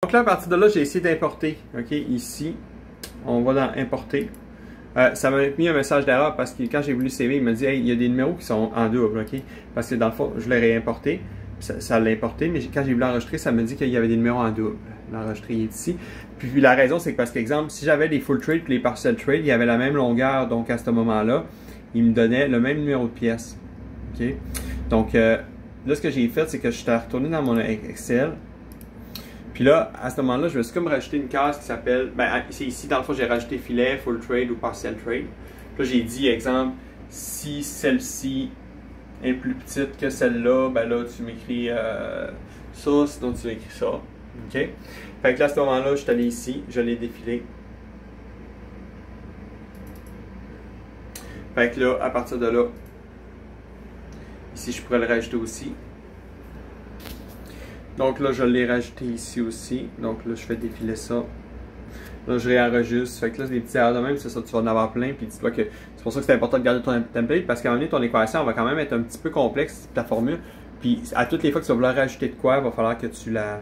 Donc là, à partir de là, j'ai essayé d'importer. OK, ici, on va dans importer. Ça m'a mis un message d'erreur parce que quand j'ai voulu saver, il m'a dit hey, il y a des numéros qui sont en double. OK, parce que dans le fond, je l'ai réimporté. Ça l'a importé, mais quand j'ai voulu l'enregistrer, ça me dit qu'il y avait des numéros en double. L'enregistré est ici. Puis la raison, c'est que parce qu'exemple, si j'avais des full trade et les partial trade, il y avait la même longueur, donc à ce moment-là, il me donnait le même numéro de pièce. OK, donc là, ce que j'ai fait, c'est que je suis retourné dans mon Excel. Puis là, à ce moment-là, je me suis comme rajouté une case qui s'appelle, ben c'est ici, dans le fond, j'ai rajouté filet, full trade ou partial trade. Puis là, j'ai dit, exemple, si celle-ci est plus petite que celle-là, ben là, tu m'écris ça, sinon tu écris ça. OK? Fait que là, à ce moment-là, je suis allé ici, je l'ai défilé. Fait que là, à partir de là, ici, je pourrais le rajouter aussi. Donc là, je l'ai rajouté ici aussi. Donc là, je fais défiler ça. Là, je réenregistre. Fait que là, des petits erreurs de même, c'est ça, tu vas en avoir plein. Puis dis-toi que c'est pour ça que c'est important de garder ton template. Parce qu'à un moment donné, ton équation va quand même être un petit peu complexe, ta formule. Puis à toutes les fois que tu vas vouloir rajouter de quoi, il va falloir que tu la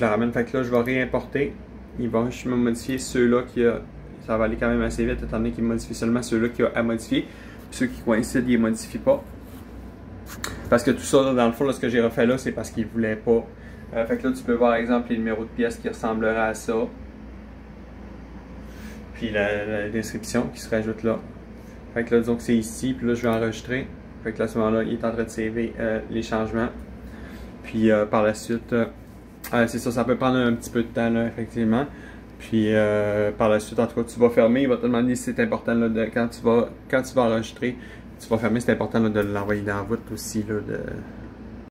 ramènes. Fait que là, je vais réimporter. Il va juste me modifier ceux-là qui a. Ça va aller quand même assez vite, étant donné qu'il modifie seulement ceux-là qu'il a à modifier. Puis ceux qui coïncident, il ne modifie pas. Parce que tout ça, dans le fond, là, ce que j'ai refait là, c'est parce qu'il ne voulait pas. Fait que là, tu peux voir, par exemple, les numéros de pièces qui ressembleraient à ça. Puis la description qui se rajoute là. Fait que là, disons que c'est ici, puis là, je vais enregistrer. Fait que là, à ce moment-là, il est en train de saver les changements. Puis par la suite, c'est ça, ça peut prendre un petit peu de temps, là, effectivement. Puis par la suite, en tout cas, tu vas fermer. Il va te demander si c'est important, là, quand tu vas enregistrer. Tu vas fermer, c'est important là, de l'envoyer dans la voûte aussi, là,